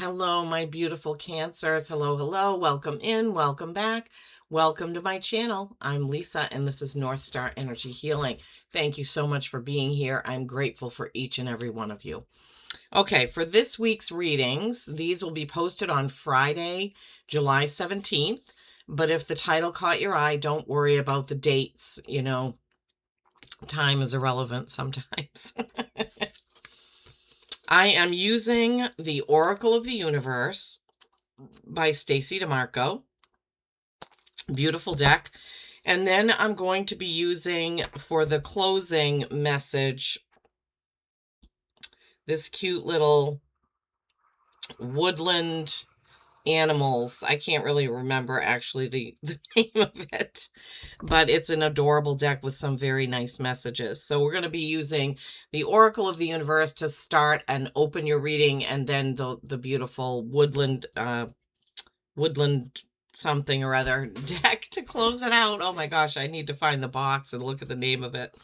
Hello, my beautiful Cancers. Hello, hello. Welcome in, welcome back. Welcome to my channel. I'm Lisa, and this is North Star Energy Healing. Thank you so much for being here. I'm grateful for each and every one of you. Okay, for this week's readings, these will be posted on Friday, July 17th. But if the title caught your eye, don't worry about the dates. You know, time is irrelevant sometimes. I am using the Oracle of the Universe by Stacey DeMarco. Beautiful deck. And then I'm going to be using, for the closing message, this cute little woodland animals. I can't really remember actually the name of it, but it's an adorable deck with some very nice messages. So we're going to be using the Oracle of the Universe to start and open your reading, and then the beautiful woodland something or other deck to close it out. Oh my gosh, I need to find the box and look at the name of it.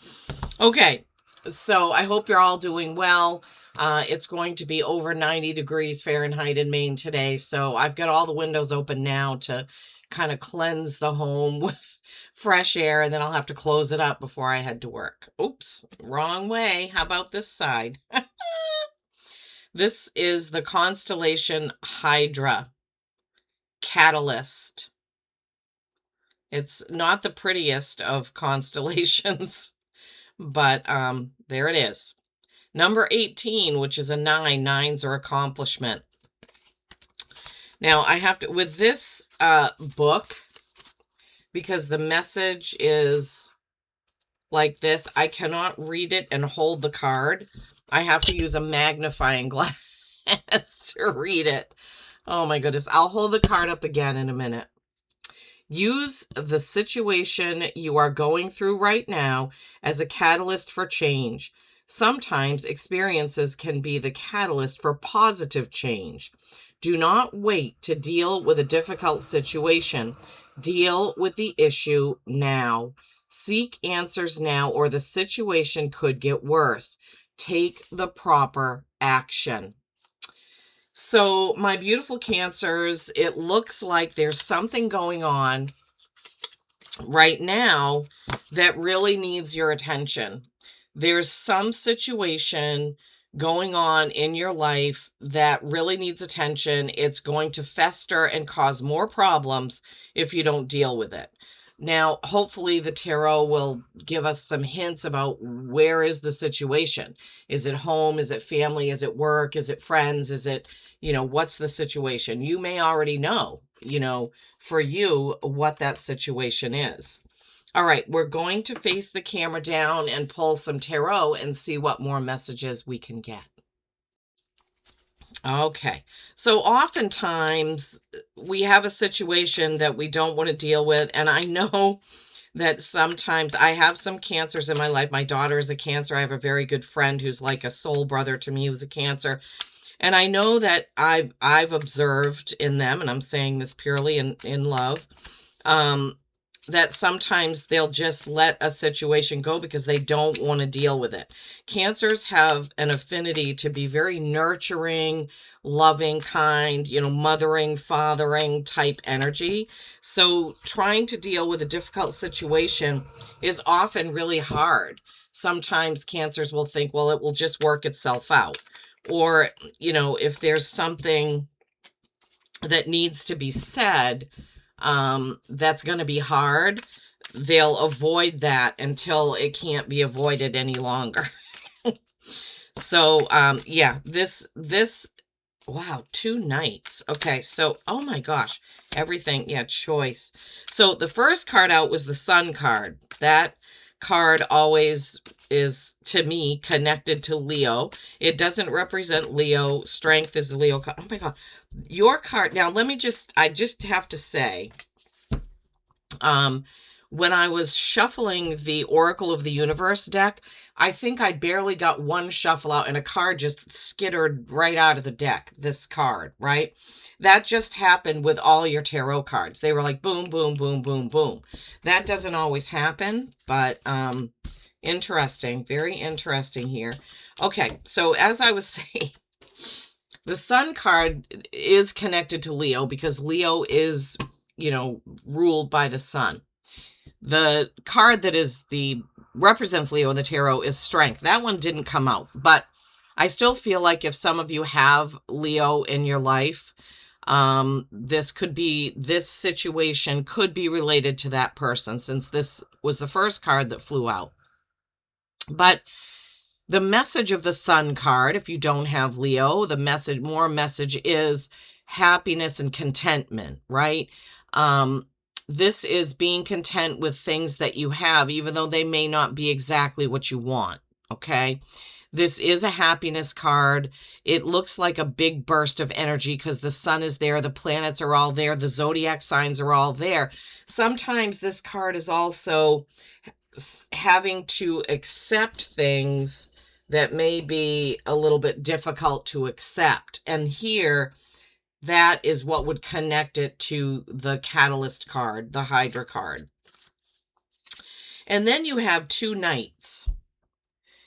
Okay, so I hope you're all doing well. It's going to be over 90 degrees Fahrenheit in Maine today, so I've got all the windows open now to kind of cleanse the home with fresh air, and then I'll have to close it up before I head to work. Oops, wrong way. How about this side? This is the constellation Hydra Catalyst. It's not the prettiest of constellations, but there it is. Number 18, which is a 9. 9s are accomplishment. Now, I have to, with this book, because the message is like this, I cannot read it and hold the card. I have to use a magnifying glass to read it. Oh my goodness. I'll hold the card up again in a minute. Use the situation you are going through right now as a catalyst for change. Sometimes experiences can be the catalyst for positive change. Do not wait to deal with a difficult situation. Deal with the issue now. Seek answers now, or the situation could get worse. Take the proper action. So, my beautiful Cancers, it looks like there's something going on right now that really needs your attention. There's some situation going on in your life that really needs attention. It's going to fester and cause more problems if you don't deal with it. Now, hopefully the tarot will give us some hints about where is the situation. Is it home? Is it family? Is it work? Is it friends? Is it, what's the situation? You may already know, for you, what that situation is. All right, we're going to face the camera down and pull some tarot and see what more messages we can get. Okay, so oftentimes we have a situation that we don't want to deal with, and I know that sometimes I have some Cancers in my life. My daughter is a Cancer. I have a very good friend who's like a soul brother to me who's a Cancer. And I know that I've observed in them, and I'm saying this purely in love, that sometimes they'll just let a situation go because they don't want to deal with it. Cancers have an affinity to be very nurturing, loving, kind, mothering, fathering type energy. So trying to deal with a difficult situation is often really hard. Sometimes Cancers will think, well, it will just work itself out. Or, if there's something that needs to be said, that's going to be hard, they'll avoid that until it can't be avoided any longer. So, yeah, this, wow, 2 knights. Okay, so, oh my gosh, everything, yeah, choice. So the first card out was the Sun card. That card always is, to me, connected to Leo. It doesn't represent Leo. Strength is the Leo card. Oh my God. Your card, now I just have to say, when I was shuffling the Oracle of the Universe deck, I think I barely got one shuffle out and a card just skittered right out of the deck, this card, right? That just happened with all your tarot cards. They were like boom, boom, boom, boom, boom. That doesn't always happen, but interesting, very interesting here. Okay, so as I was saying, The Sun card is connected to Leo because Leo is, ruled by the sun. The card that represents Leo in the tarot is Strength. That one didn't come out, but I still feel like if some of you have Leo in your life, this situation could be related to that person, since this was the first card that flew out. But the message of the Sun card, if you don't have Leo, the message is happiness and contentment, right? This is being content with things that you have, even though they may not be exactly what you want, okay? This is a happiness card. It looks like a big burst of energy because the sun is there, the planets are all there, the zodiac signs are all there. Sometimes this card is also having to accept things that may be a little bit difficult to accept. And here, that is what would connect it to the Catalyst card, the Hydra card. And then you have two knights.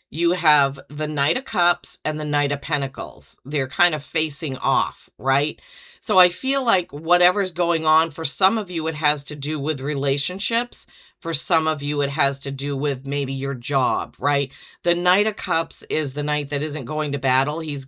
You have the Knight of Cups and the Knight of Pentacles. They're kind of facing off, right? So I feel like whatever's going on, for some of you, it has to do with relationships. For some of you, it has to do with maybe your job, right? The Knight of Cups is the knight that isn't going to battle. He's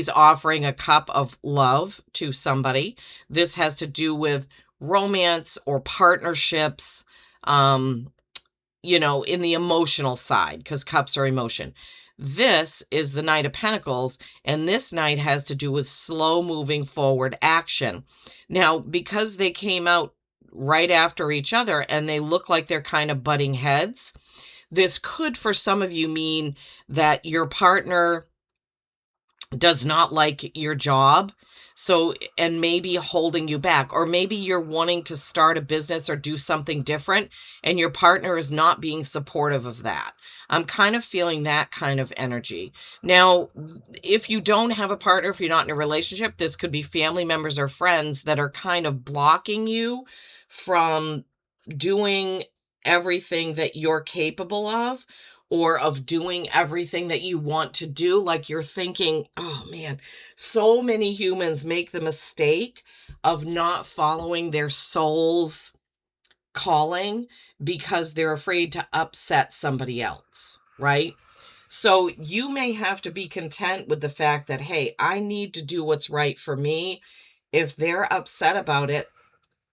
offering a cup of love to somebody. This has to do with romance or partnerships, in the emotional side, because cups are emotion. This is the Knight of Pentacles, and this knight has to do with slow moving forward action. Now, because they came out right after each other and they look like they're kind of butting heads, this could, for some of you, mean that your partner does not like your job. So, and maybe holding you back, or maybe you're wanting to start a business or do something different and your partner is not being supportive of that. I'm kind of feeling that kind of energy. Now, if you don't have a partner, if you're not in a relationship, this could be family members or friends that are kind of blocking you from doing everything that you're capable of, or of doing everything that you want to do. Like you're thinking, oh man, so many humans make the mistake of not following their soul's calling because they're afraid to upset somebody else, right? So you may have to be content with the fact that, hey, I need to do what's right for me. If they're upset about it,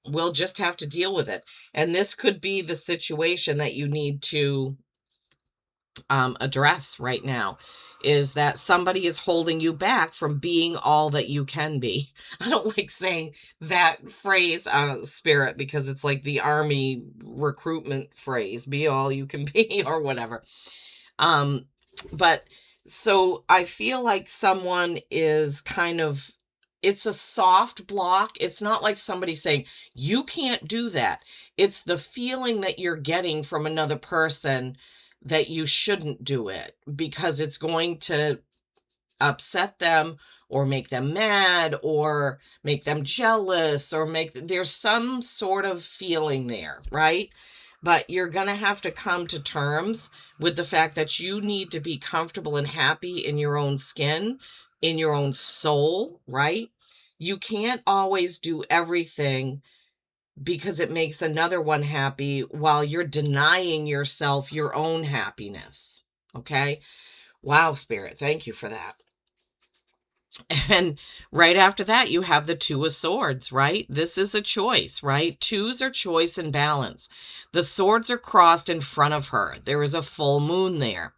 we'll just have to deal with it. And this could be the situation that you need to address right now, is that somebody is holding you back from being all that you can be. I don't like saying that phrase, Spirit, because it's like the army recruitment phrase, be all you can be or whatever. But so I feel like someone is kind of, it's a soft block. It's not like somebody saying, you can't do that. It's the feeling that you're getting from another person that you shouldn't do it because it's going to upset them or make them mad or make them jealous or there's some sort of feeling there, right? But you're going to have to come to terms with the fact that you need to be comfortable and happy in your own skin, in your own soul, right? You can't always do everything because it makes another one happy while you're denying yourself your own happiness. Okay? Wow, Spirit, thank you for that. And right after that, you have the Two of Swords, right? This is a choice, right? Twos are choice and balance. The swords are crossed in front of her. There is a full moon there.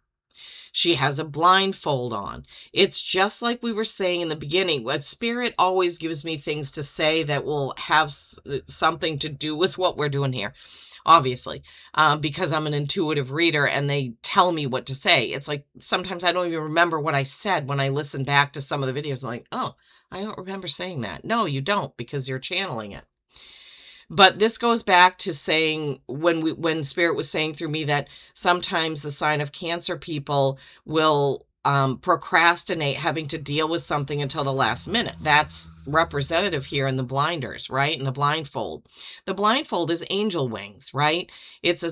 She has a blindfold on. It's just like we were saying in the beginning. What Spirit always gives me things to say that will have something to do with what we're doing here, obviously, because I'm an intuitive reader and they tell me what to say. It's like sometimes I don't even remember what I said when I listen back to some of the videos. I'm like, oh, I don't remember saying that. No, you don't, because you're channeling it. But this goes back to saying when Spirit was saying through me that sometimes the sign of Cancer people will procrastinate having to deal with something until the last minute. That's representative here in the blinders, right? In the blindfold. The blindfold is angel wings, right? It's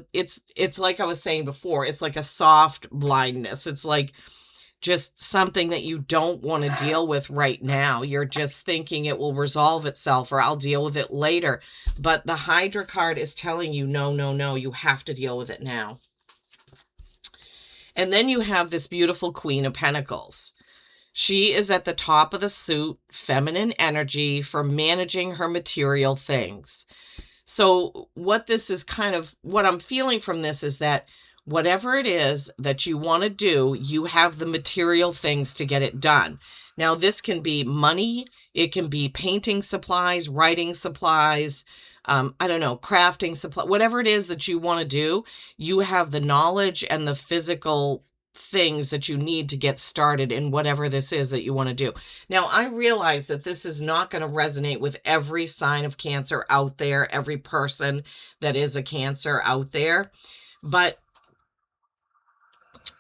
like I was saying before, it's like a soft blindness. It's like just something that you don't want to deal with right now. You're just thinking it will resolve itself or I'll deal with it later. But the Hydra card is telling you, no, no, no, you have to deal with it now. And then you have this beautiful Queen of Pentacles. She is at the top of the suit, feminine energy for managing her material things. So what this is kind of, what I'm feeling from this is that whatever it is that you want to do, you have the material things to get it done. Now, this can be money. It can be painting supplies, writing supplies, I don't know, crafting supply, whatever it is that you want to do, you have the knowledge and the physical things that you need to get started in whatever this is that you want to do. Now, I realize that this is not going to resonate with every sign of Cancer out there, every person that is a Cancer out there, but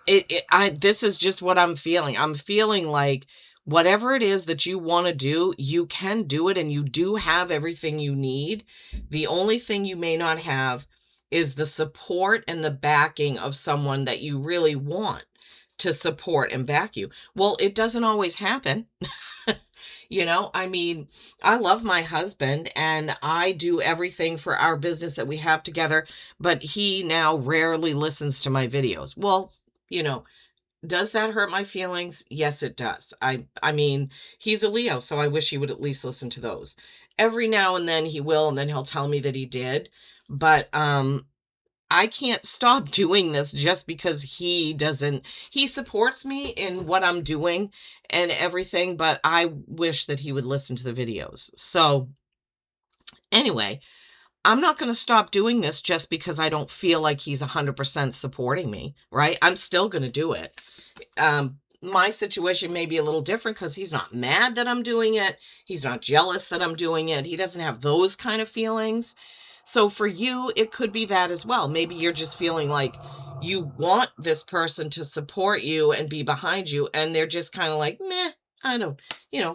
this is just what I'm feeling. I'm feeling like whatever it is that you want to do, you can do it and you do have everything you need. The only thing you may not have is the support and the backing of someone that you really want to support and back you. Well, it doesn't always happen. You know, I mean, I love my husband and I do everything for our business that we have together, but he now rarely listens to my videos. Well, you know, does that hurt my feelings? Yes, it does. I mean, he's a Leo, so I wish he would at least listen to those. Every now and then he will, and then he'll tell me that he did. But I can't stop doing this just because he supports me in what I'm doing and everything, but I wish that he would listen to the videos. So anyway, I'm not going to stop doing this just because I don't feel like he's 100% supporting me, right? I'm still going to do it. My situation may be a little different because he's not mad that I'm doing it. He's not jealous that I'm doing it. He doesn't have those kind of feelings. So for you, it could be that as well. Maybe you're just feeling like you want this person to support you and be behind you, and they're just kind of like, meh, I don't,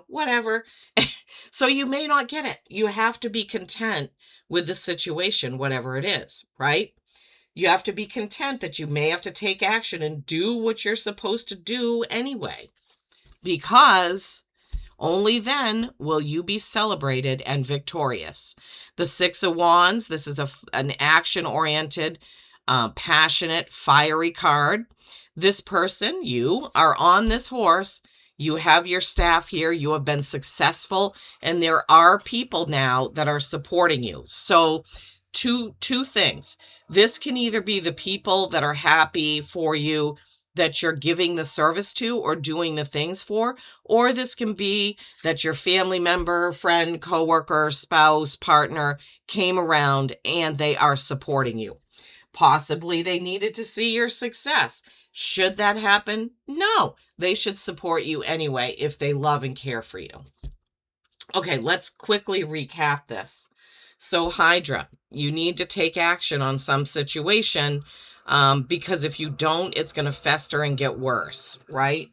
whatever. So you may not get it. You have to be content with the situation, whatever it is, right? You have to be content that you may have to take action and do what you're supposed to do anyway, because only then will you be celebrated and victorious. The Six of Wands, this is an action-oriented, passionate, fiery card. This person, you are on this horse. You have your staff here. You have been successful, and there are people now that are supporting you. So two things. This can either be the people that are happy for you, that you're giving the service to or doing the things for, or this can be that your family member, friend, coworker, spouse, partner came around and they are supporting you. Possibly they needed to see your success. Should that happen? No, they should support you anyway if they love and care for you. Okay, let's quickly recap this. So Hydra, you need to take action on some situation, because if you don't, it's going to fester and get worse, right?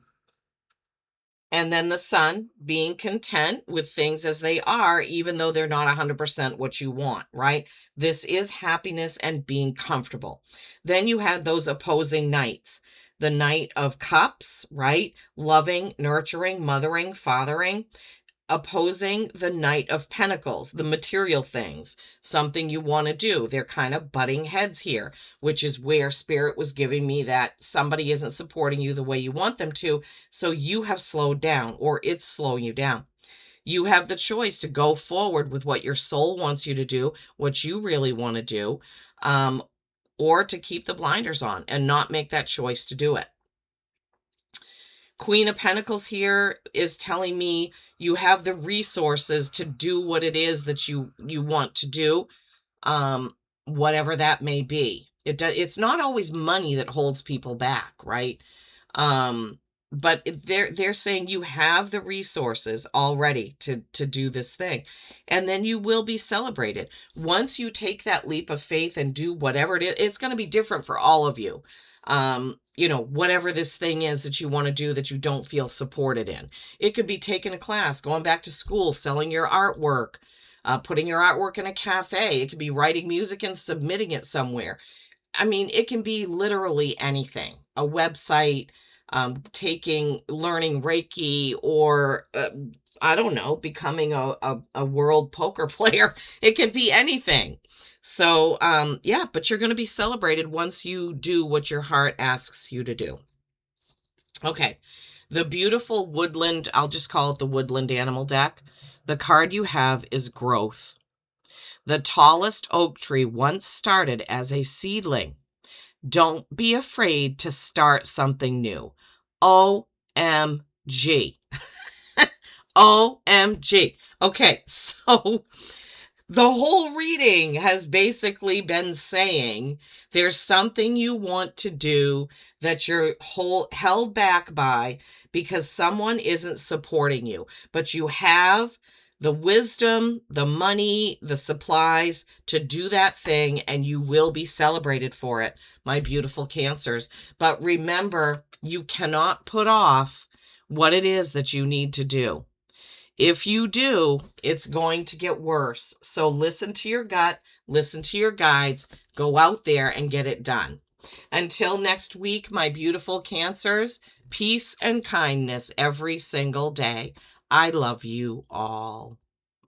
And then the Sun, being content with things as they are, even though they're not 100% what you want, right? This is happiness and being comfortable. Then you had those opposing Knights. The Knight of Cups, right? Loving, nurturing, mothering, fathering. Opposing the Knight of Pentacles, the material things, something you want to do. They're kind of butting heads here, which is where Spirit was giving me that somebody isn't supporting you the way you want them to, so you have slowed down, or it's slowing you down. You have the choice to go forward with what your soul wants you to do, what you really want to do, or to keep the blinders on and not make that choice to do it. Queen of Pentacles here is telling me you have the resources to do what it is that you want to do, whatever that may be. It's not always money that holds people back, right? But they're saying you have the resources already to do this thing, and then you will be celebrated once you take that leap of faith and do whatever it is. It's going to be different for all of you. Whatever this thing is that you want to do that you don't feel supported in. It could be taking a class, going back to school, selling your artwork, putting your artwork in a cafe. It could be writing music and submitting it somewhere. I mean, it can be literally anything. A website, learning Reiki, or I don't know, becoming a world poker player. It can be anything. So, yeah, but you're going to be celebrated once you do what your heart asks you to do. Okay. The beautiful woodland, I'll just call it the woodland animal deck. The card you have is growth. The tallest oak tree once started as a seedling. Don't be afraid to start something new. OMG. OMG. Okay, so the whole reading has basically been saying there's something you want to do that you're held back by because someone isn't supporting you, but you have the wisdom, the money, the supplies to do that thing, and you will be celebrated for it, my beautiful Cancers. But remember, you cannot put off what it is that you need to do. If you do, it's going to get worse. So listen to your gut, listen to your guides, go out there and get it done. Until next week, my beautiful Cancers, peace and kindness every single day. I love you all.